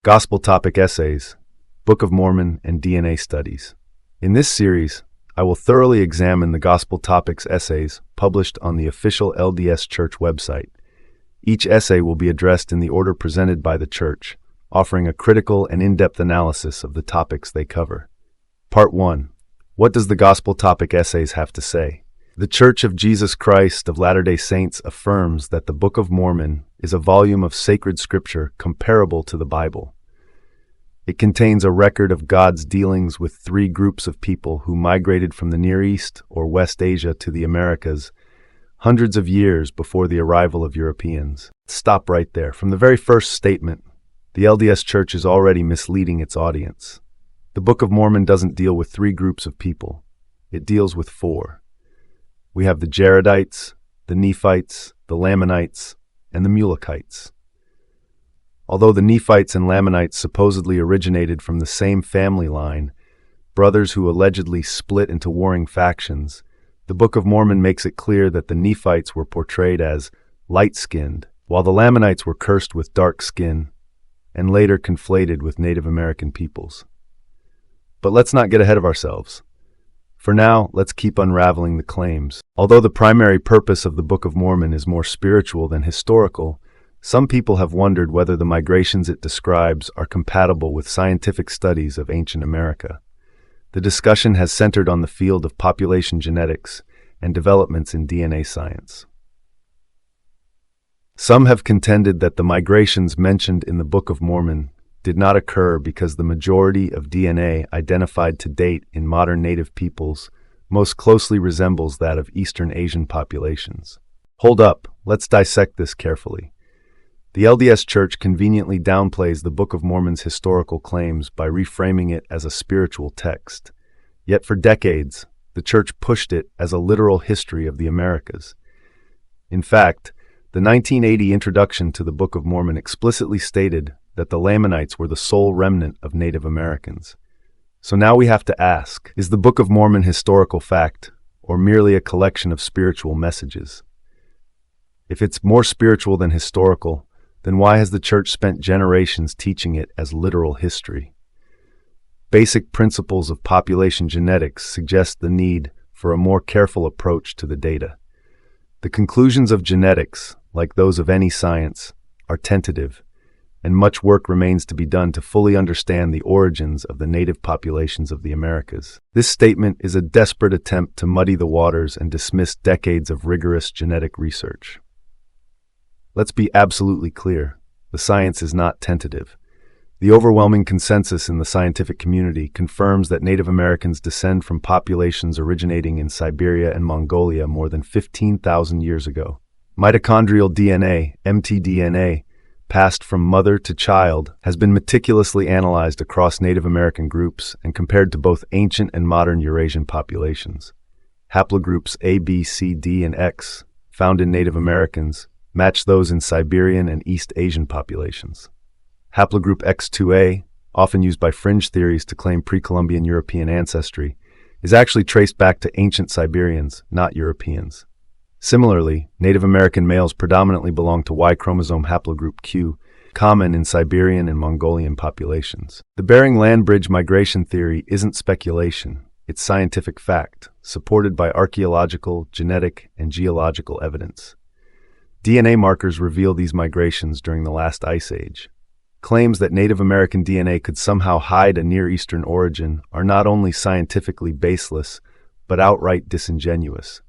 Gospel Topic Essays, Book of Mormon, and DNA Studies. In this series, I will thoroughly examine the Gospel Topics essays published on the official LDS Church website. Each essay will be addressed in the order presented by the Church, offering a critical and in-depth analysis of the topics they cover. Part 1. What does the Gospel Topic Essays have to say? The Church of Jesus Christ of Latter-day Saints affirms that the Book of Mormon is a volume of sacred scripture comparable to the Bible. It contains a record of God's dealings with three groups of people who migrated from the Near East or West Asia to the Americas hundreds of years before the arrival of Europeans. Stop right there. From the very first statement, the LDS Church is already misleading its audience. The Book of Mormon doesn't deal with three groups of people. It deals with four. We have the Jaredites, the Nephites, the Lamanites, and the Mulekites. Although the Nephites and Lamanites supposedly originated from the same family line, brothers who allegedly split into warring factions, the Book of Mormon makes it clear that the Nephites were portrayed as light-skinned, while the Lamanites were cursed with dark skin and later conflated with Native American peoples. But let's not get ahead of ourselves. For now, let's keep unraveling the claims. Although the primary purpose of the Book of Mormon is more spiritual than historical, some people have wondered whether the migrations it describes are compatible with scientific studies of ancient America. The discussion has centered on the field of population genetics and developments in DNA science. Some have contended that the migrations mentioned in the Book of Mormon did not occur because the majority of DNA identified to date in modern native peoples most closely resembles that of Eastern Asian populations. Hold up, let's dissect this carefully. The LDS Church conveniently downplays the Book of Mormon's historical claims by reframing it as a spiritual text. Yet for decades, the Church pushed it as a literal history of the Americas. In fact, the 1980 introduction to the Book of Mormon explicitly stated that the Lamanites were the sole remnant of Native Americans. So now we have to ask, is the Book of Mormon historical fact, or merely a collection of spiritual messages? If it's more spiritual than historical, then why has the Church spent generations teaching it as literal history? Basic principles of population genetics suggest the need for a more careful approach to the data. The conclusions of genetics, like those of any science, are tentative, and much work remains to be done to fully understand the origins of the native populations of the Americas. This statement is a desperate attempt to muddy the waters and dismiss decades of rigorous genetic research. Let's be absolutely clear, the science is not tentative. The overwhelming consensus in the scientific community confirms that Native Americans descend from populations originating in Siberia and Mongolia more than 15,000 years ago. Mitochondrial DNA, mtDNA, passed from mother to child, has been meticulously analyzed across Native American groups and compared to both ancient and modern Eurasian populations. Haplogroups A, B, C, D, and X, found in Native Americans, match those in Siberian and East Asian populations. Haplogroup X2A, often used by fringe theories to claim pre-Columbian European ancestry, is actually traced back to ancient Siberians, not Europeans. Similarly, Native American males predominantly belong to Y chromosome haplogroup Q, common in Siberian and Mongolian populations. The Bering Land Bridge migration theory isn't speculation, it's scientific fact, supported by archaeological, genetic, and geological evidence. DNA markers reveal these migrations during the last ice age. Claims that Native American DNA could somehow hide a Near Eastern origin are not only scientifically baseless, but outright disingenuous.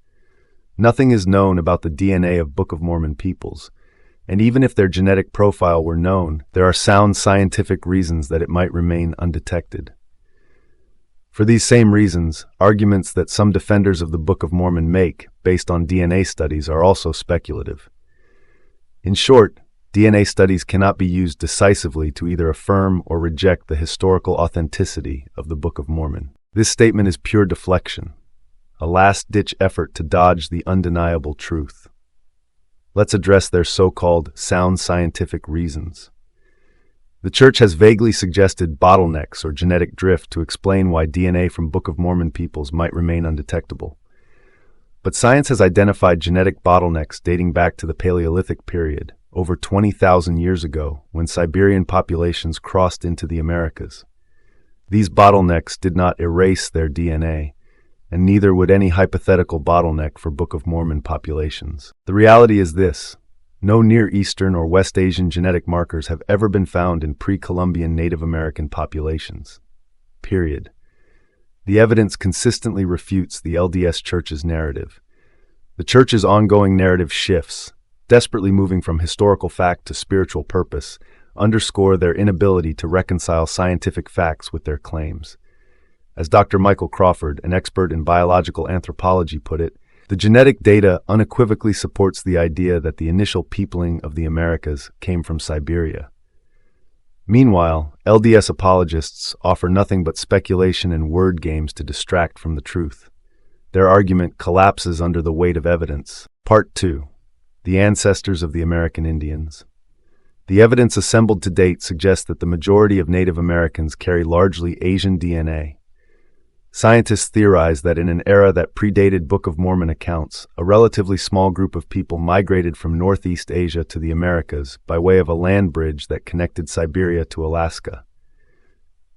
Nothing is known about the DNA of Book of Mormon peoples, and even if their genetic profile were known, there are sound scientific reasons that it might remain undetected. For these same reasons, arguments that some defenders of the Book of Mormon make, based on DNA studies, are also speculative. In short, DNA studies cannot be used decisively to either affirm or reject the historical authenticity of the Book of Mormon. This statement is pure deflection, a last-ditch effort to dodge the undeniable truth. Let's address their so-called sound scientific reasons. The Church has vaguely suggested bottlenecks or genetic drift to explain why DNA from Book of Mormon peoples might remain undetectable. But science has identified genetic bottlenecks dating back to the Paleolithic period, over 20,000 years ago when Siberian populations crossed into the Americas. These bottlenecks did not erase their DNA, and neither would any hypothetical bottleneck for Book of Mormon populations. The reality is this: no Near Eastern or West Asian genetic markers have ever been found in pre-Columbian Native American populations. Period. The evidence consistently refutes the LDS Church's narrative. The Church's ongoing narrative shifts, desperately moving from historical fact to spiritual purpose, underscore their inability to reconcile scientific facts with their claims. As Dr. Michael Crawford, an expert in biological anthropology, put it, the genetic data unequivocally supports the idea that the initial peopling of the Americas came from Siberia. Meanwhile, LDS apologists offer nothing but speculation and word games to distract from the truth. Their argument collapses under the weight of evidence. Part 2. The Ancestors of the American Indians. The evidence assembled to date suggests that the majority of Native Americans carry largely Asian DNA. Scientists theorize that in an era that predated Book of Mormon accounts, a relatively small group of people migrated from Northeast Asia to the Americas by way of a land bridge that connected Siberia to Alaska.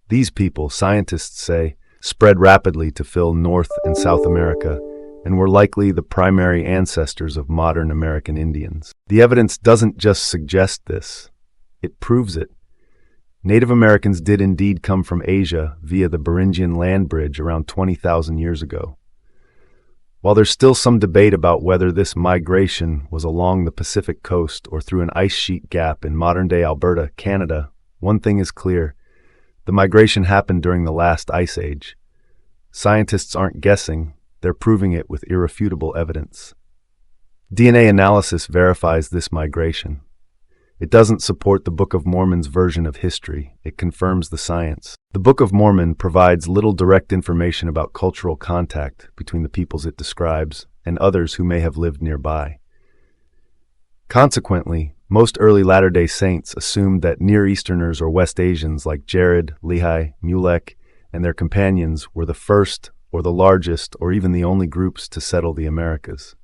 These people, scientists say, spread rapidly to fill North and South America, and were likely the primary ancestors of modern American Indians. The evidence doesn't just suggest this, it proves it. Native Americans did indeed come from Asia via the Beringian land bridge around 20,000 years ago. While there's still some debate about whether this migration was along the Pacific coast or through an ice sheet gap in modern-day Alberta, Canada, one thing is clear: the migration happened during the last ice age. Scientists aren't guessing, they're proving it with irrefutable evidence. DNA analysis verifies this migration. It doesn't support the Book of Mormon's version of history, it confirms the science. The Book of Mormon provides little direct information about cultural contact between the peoples it describes and others who may have lived nearby. Consequently, most early Latter-day Saints assumed that Near Easterners or West Asians like Jared, Lehi, Mulek, and their companions were the first or the largest or even the only groups to settle the Americas.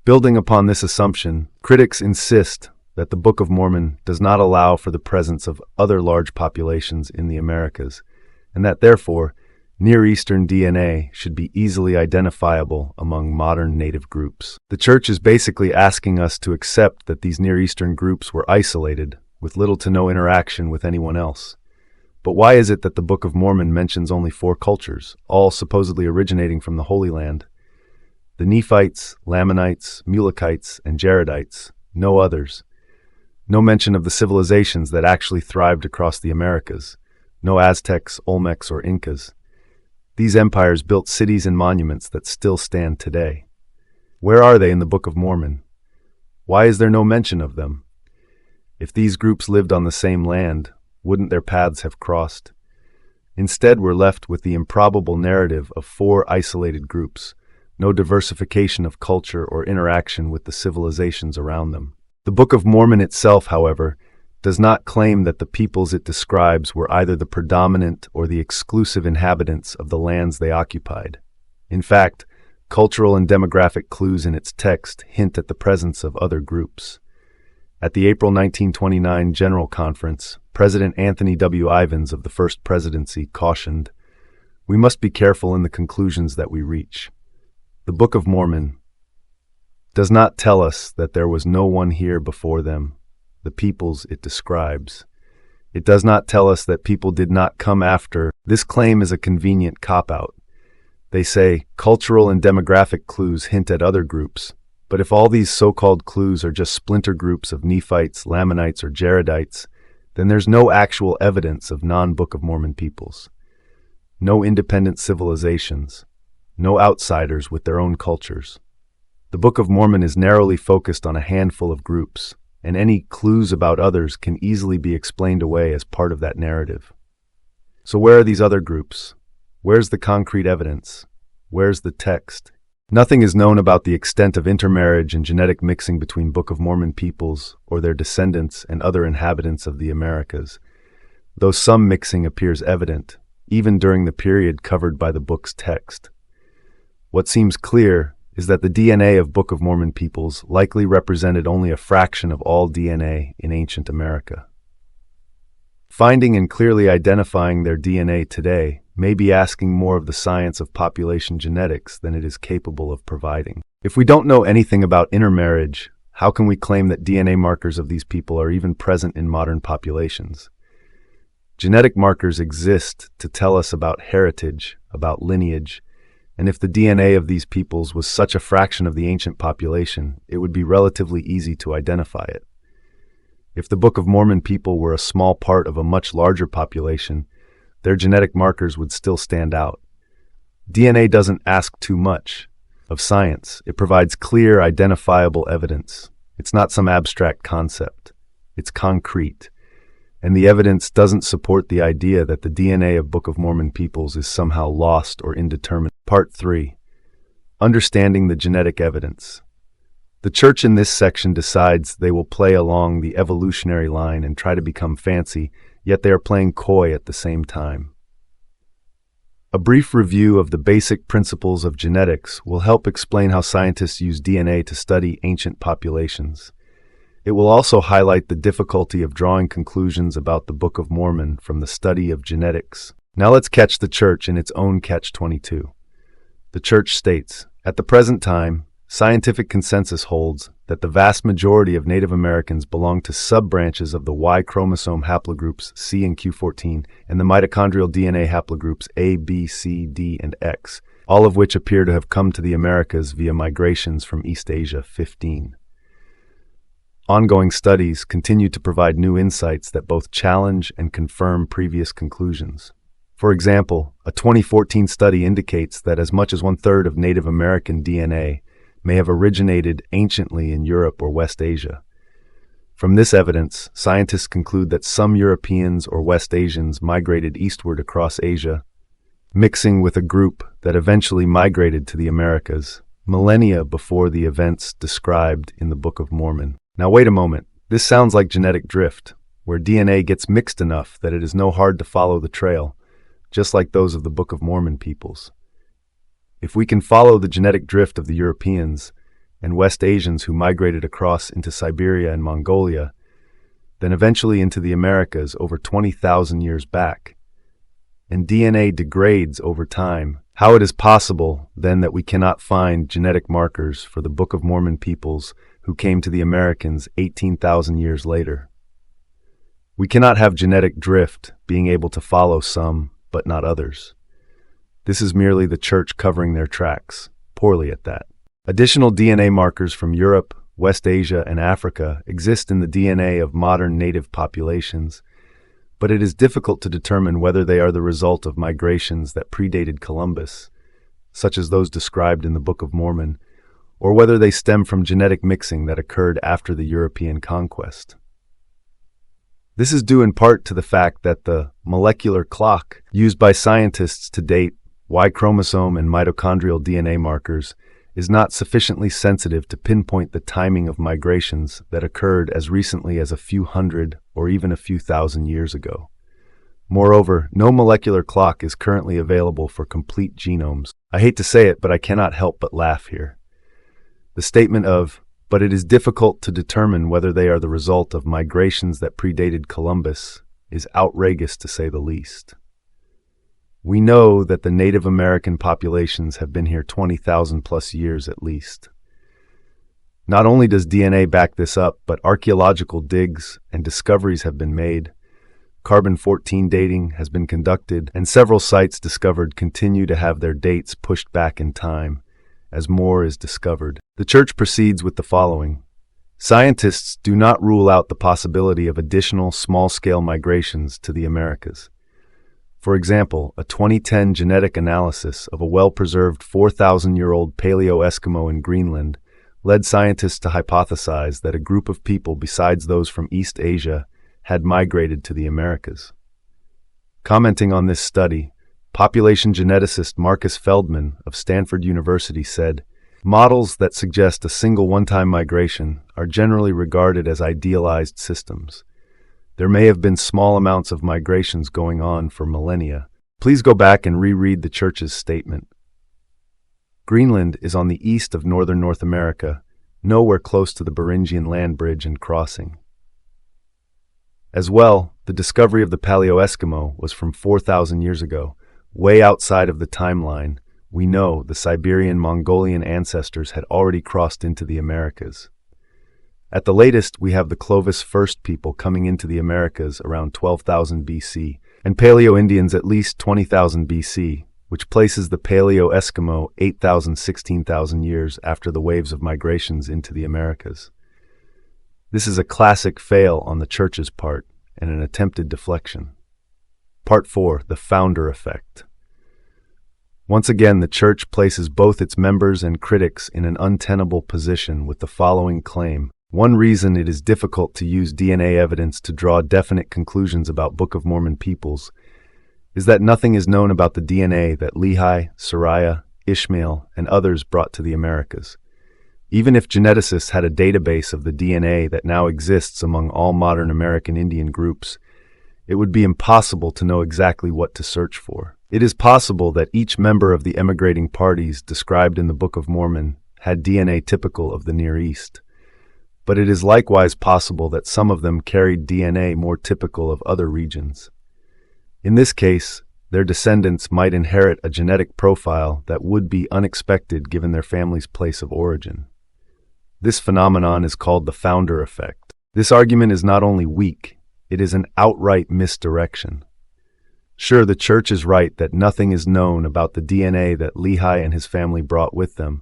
Building upon this assumption, critics insist that the Book of Mormon does not allow for the presence of other large populations in the Americas, and that therefore, Near Eastern DNA should be easily identifiable among modern native groups. The Church is basically asking us to accept that these Near Eastern groups were isolated, with little to no interaction with anyone else. But why is it that the Book of Mormon mentions only 4 cultures, all supposedly originating from the Holy Land? The Nephites, Lamanites, Mulekites, and Jaredites, no others. No mention of the civilizations that actually thrived across the Americas. No Aztecs, Olmecs, or Incas. These empires built cities and monuments that still stand today. Where are they in the Book of Mormon? Why is there no mention of them? If these groups lived on the same land, wouldn't their paths have crossed? Instead, we're left with the improbable narrative of 4 isolated groups, no diversification of culture or interaction with the civilizations around them. The Book of Mormon itself, however, does not claim that the peoples it describes were either the predominant or the exclusive inhabitants of the lands they occupied. In fact, cultural and demographic clues in its text hint at the presence of other groups. At the April 1929 General Conference, President Anthony W. Ivins of the First Presidency cautioned, "We must be careful in the conclusions that we reach. The Book of Mormon does not tell us that there was no one here before them, the peoples it describes. It does not tell us that people did not come after." This claim is a convenient cop-out. They say cultural and demographic clues hint at other groups, but if all these so-called clues are just splinter groups of Nephites, Lamanites, or Jaredites, then there's no actual evidence of non-Book of Mormon peoples. No independent civilizations. No outsiders with their own cultures. The Book of Mormon is narrowly focused on a handful of groups, and any clues about others can easily be explained away as part of that narrative. So where are these other groups? Where's the concrete evidence? Where's the text? Nothing is known about the extent of intermarriage and genetic mixing between Book of Mormon peoples or their descendants and other inhabitants of the Americas, though some mixing appears evident, even during the period covered by the book's text. What seems clear is that the DNA of Book of Mormon peoples likely represented only a fraction of all DNA in ancient America. Finding and clearly identifying their DNA today may be asking more of the science of population genetics than it is capable of providing. If we don't know anything about intermarriage, how can we claim that DNA markers of these people are even present in modern populations? Genetic markers exist to tell us about heritage, about lineage, and if the DNA of these peoples was such a fraction of the ancient population, it would be relatively easy to identify it. If the Book of Mormon people were a small part of a much larger population, their genetic markers would still stand out. DNA doesn't ask too much of science. It provides clear, identifiable evidence. It's not some abstract concept. It's concrete. And the evidence doesn't support the idea that the DNA of Book of Mormon peoples is somehow lost or indeterminate. Part 3. Understanding the genetic evidence. The church in this section decides they will play along the evolutionary line and try to become fancy, yet they are playing coy at the same time. A brief review of the basic principles of genetics will help explain how scientists use DNA to study ancient populations. It will also highlight the difficulty of drawing conclusions about the Book of Mormon from the study of genetics. Now let's catch the church in its own catch-22. The church states, at the present time, scientific consensus holds that the vast majority of Native Americans belong to sub-branches of the Y chromosome haplogroups C and Q14 and the mitochondrial DNA haplogroups A, B, C, D, and X, all of which appear to have come to the Americas via migrations from East Asia 15. Ongoing studies continue to provide new insights that both challenge and confirm previous conclusions. For example, a 2014 study indicates that as much as one-third of Native American DNA may have originated anciently in Europe or West Asia. From this evidence, scientists conclude that some Europeans or West Asians migrated eastward across Asia, mixing with a group that eventually migrated to the Americas, millennia before the events described in the Book of Mormon. Now wait a moment, this sounds like genetic drift, where DNA gets mixed enough that it is no hard to follow the trail, just like those of the Book of Mormon peoples. If we can follow the genetic drift of the Europeans and West Asians who migrated across into Siberia and Mongolia, then eventually into the Americas over 20,000 years back, and DNA degrades over time, how it is possible then that we cannot find genetic markers for the Book of Mormon peoples who came to the Americans 18,000 years later? We cannot have genetic drift being able to follow some, but not others. This is merely the church covering their tracks, poorly at that. Additional DNA markers from Europe, West Asia, and Africa exist in the DNA of modern native populations, but it is difficult to determine whether they are the result of migrations that predated Columbus, such as those described in the Book of Mormon, or whether they stem from genetic mixing that occurred after the European conquest. This is due in part to the fact that the molecular clock used by scientists to date Y chromosome and mitochondrial DNA markers is not sufficiently sensitive to pinpoint the timing of migrations that occurred as recently as a few hundred or even a few thousand years ago. Moreover, no molecular clock is currently available for complete genomes. I hate to say it, but I cannot help but laugh here. The statement of, but it is difficult to determine whether they are the result of migrations that predated Columbus, is outrageous to say the least. We know that the Native American populations have been here 20,000 plus years at least. Not only does DNA back this up, but archaeological digs and discoveries have been made. Carbon-14 dating has been conducted, and several sites discovered continue to have their dates pushed back in time as more is discovered. The church proceeds with the following. Scientists do not rule out the possibility of additional small-scale migrations to the Americas. For example, a 2010 genetic analysis of a well-preserved 4,000-year-old Paleo-Eskimo in Greenland led scientists to hypothesize that a group of people besides those from East Asia had migrated to the Americas. Commenting on this study, population geneticist Marcus Feldman of Stanford University said, "Models that suggest a single one-time migration are generally regarded as idealized systems. There may have been small amounts of migrations going on for millennia." Please go back and reread the church's statement. Greenland is on the east of northern North America, nowhere close to the Beringian land bridge and crossing. As well, the discovery of the Paleo-Eskimo was from 4,000 years ago, way outside of the timeline. We know the Siberian-Mongolian ancestors had already crossed into the Americas. At the latest, we have the Clovis first people coming into the Americas around 12,000 BC, and Paleo-Indians at least 20,000 BC, which places the Paleo-Eskimo 8,000–16,000 years after the waves of migrations into the Americas. This is a classic fail on the Church's part and an attempted deflection. Part 4. The Founder Effect. Once again, the Church places both its members and critics in an untenable position with the following claim. One reason it is difficult to use DNA evidence to draw definite conclusions about Book of Mormon peoples is that nothing is known about the DNA that Lehi, Sariah, Ishmael, and others brought to the Americas. Even if geneticists had a database of the DNA that now exists among all modern American Indian groups, it would be impossible to know exactly what to search for. It is possible that each member of the emigrating parties described in the Book of Mormon had DNA typical of the Near East, but it is likewise possible that some of them carried DNA more typical of other regions. In this case, their descendants might inherit a genetic profile that would be unexpected given their family's place of origin. This phenomenon is called the founder effect. This argument is not only weak, it is an outright misdirection. Sure, the Church is right that nothing is known about the DNA that Lehi and his family brought with them,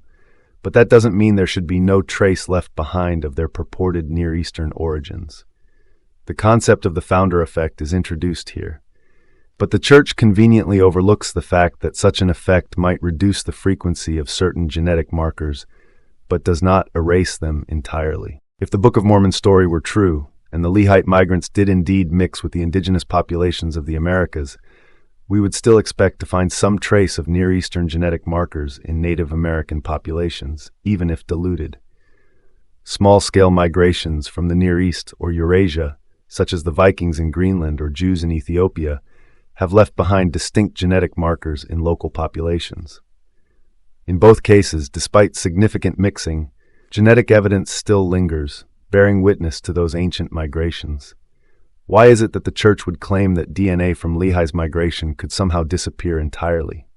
but that doesn't mean there should be no trace left behind of their purported Near Eastern origins. The concept of the founder effect is introduced here, but the Church conveniently overlooks the fact that such an effect might reduce the frequency of certain genetic markers, but does not erase them entirely. If the Book of Mormon story were true, and the Lehite migrants did indeed mix with the indigenous populations of the Americas, we would still expect to find some trace of Near Eastern genetic markers in Native American populations, even if diluted. Small-scale migrations from the Near East or Eurasia, such as the Vikings in Greenland or Jews in Ethiopia, have left behind distinct genetic markers in local populations. In both cases, despite significant mixing, genetic evidence still lingers, bearing witness to those ancient migrations. Why is it that the Church would claim that DNA from Lehi's migration could somehow disappear entirely?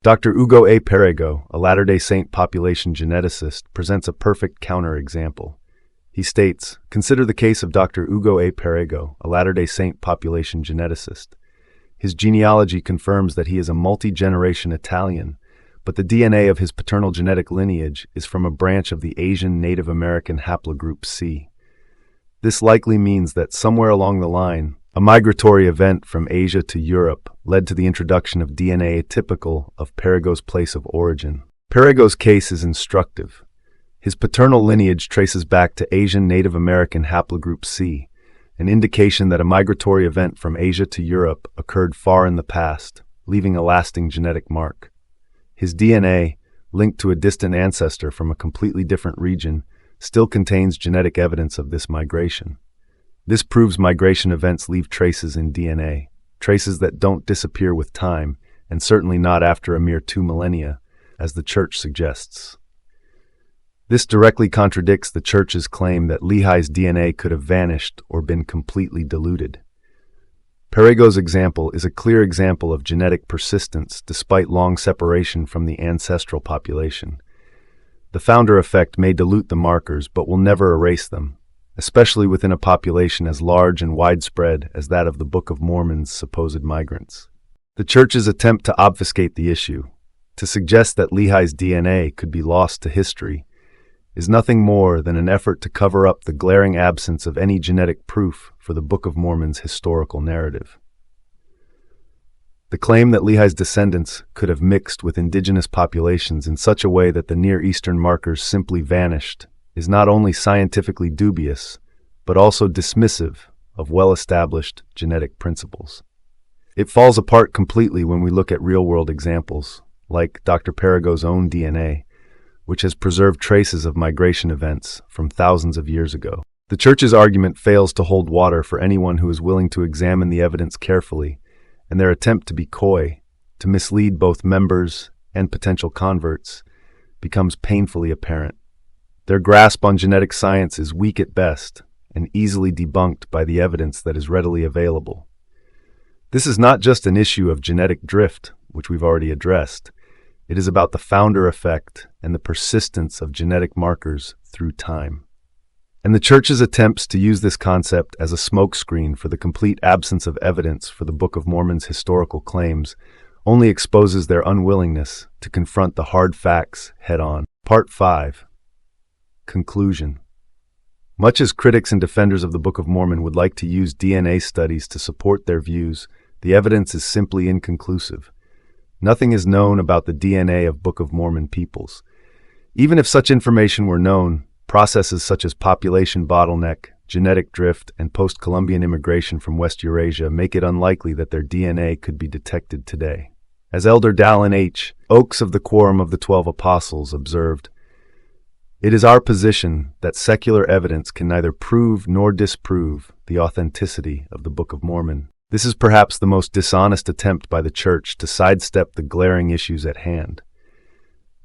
Dr. Ugo A. Perego, a Latter-day Saint population geneticist, presents a perfect counterexample. He states, consider the case of Dr. Ugo A. Perego, a Latter-day Saint population geneticist. His genealogy confirms that he is a multi-generation Italian, but the DNA of his paternal genetic lineage is from a branch of the Asian Native American haplogroup C. This likely means that somewhere along the line, a migratory event from Asia to Europe led to the introduction of DNA typical of Perego's place of origin. Perego's case is instructive. His paternal lineage traces back to Asian Native American haplogroup C, an indication that a migratory event from Asia to Europe occurred far in the past, leaving a lasting genetic mark. His DNA, linked to a distant ancestor from a completely different region, still contains genetic evidence of this migration. This proves migration events leave traces in DNA, traces that don't disappear with time, and certainly not after a mere 2 millennia, as the Church suggests. This directly contradicts the Church's claim that Lehi's DNA could have vanished or been completely diluted. Perego's example is a clear example of genetic persistence despite long separation from the ancestral population. The founder effect may dilute the markers but will never erase them, especially within a population as large and widespread as that of the Book of Mormon's supposed migrants. The Church's attempt to obfuscate the issue, to suggest that Lehi's DNA could be lost to history, is nothing more than an effort to cover up the glaring absence of any genetic proof for the Book of Mormon's historical narrative. The claim that Lehi's descendants could have mixed with indigenous populations in such a way that the Near Eastern markers simply vanished is not only scientifically dubious, but also dismissive of well-established genetic principles. It falls apart completely when we look at real-world examples, like Dr. Perego's own DNA, which has preserved traces of migration events from thousands of years ago. The Church's argument fails to hold water for anyone who is willing to examine the evidence carefully, and their attempt to be coy, to mislead both members and potential converts becomes painfully apparent. Their grasp on genetic science is weak at best and easily debunked by the evidence that is readily available. This is not just an issue of genetic drift, which we've already addressed. It is about the founder effect and the persistence of genetic markers through time. And the Church's attempts to use this concept as a smokescreen for the complete absence of evidence for the Book of Mormon's historical claims only exposes their unwillingness to confront the hard facts head-on. Part 5. Conclusion. Much as critics and defenders of the Book of Mormon would like to use DNA studies to support their views, the evidence is simply inconclusive. Nothing is known about the DNA of Book of Mormon peoples. Even if such information were known, processes such as population bottleneck, genetic drift, and post-Columbian immigration from West Eurasia make it unlikely that their DNA could be detected today. As Elder Dallin H. Oakes of the Quorum of the 12 Apostles observed, "It is our position that secular evidence can neither prove nor disprove the authenticity of the Book of Mormon." This is perhaps the most dishonest attempt by the Church to sidestep the glaring issues at hand.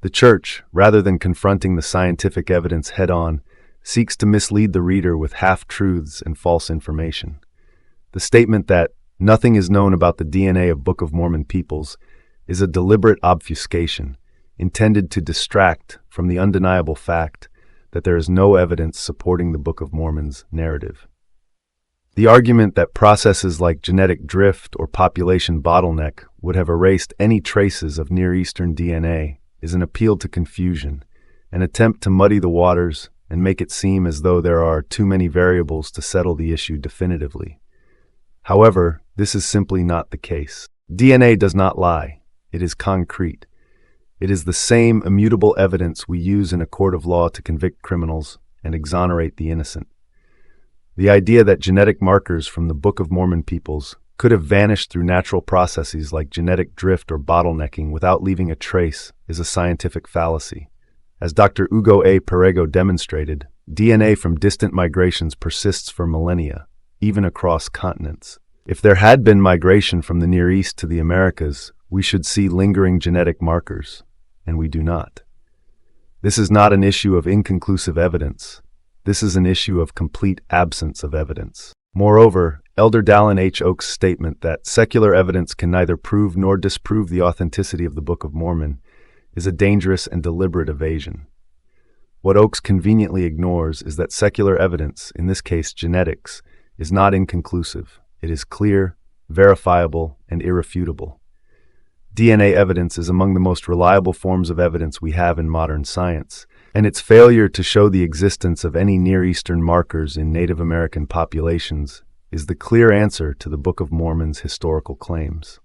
The Church, rather than confronting the scientific evidence head-on, seeks to mislead the reader with half-truths and false information. The statement that nothing is known about the DNA of Book of Mormon peoples is a deliberate obfuscation intended to distract from the undeniable fact that there is no evidence supporting the Book of Mormon's narrative. The argument that processes like genetic drift or population bottleneck would have erased any traces of Near Eastern DNA is an appeal to confusion, an attempt to muddy the waters and make it seem as though there are too many variables to settle the issue definitively. However, this is simply not the case. DNA does not lie. It is concrete. It is the same immutable evidence we use in a court of law to convict criminals and exonerate the innocent. The idea that genetic markers from the Book of Mormon peoples could have vanished through natural processes like genetic drift or bottlenecking without leaving a trace is a scientific fallacy. As Dr. Hugo A. Perego demonstrated, DNA from distant migrations persists for millennia, even across continents. If there had been migration from the Near East to the Americas, we should see lingering genetic markers, and we do not. This is not an issue of inconclusive evidence. This is an issue of complete absence of evidence. Moreover, Elder Dallin H. Oakes' statement that secular evidence can neither prove nor disprove the authenticity of the Book of Mormon is a dangerous and deliberate evasion. What Oakes conveniently ignores is that secular evidence, in this case genetics, is not inconclusive. It is clear, verifiable, and irrefutable. DNA evidence is among the most reliable forms of evidence we have in modern science, and its failure to show the existence of any Near Eastern markers in Native American populations is the clear answer to the Book of Mormon's historical claims.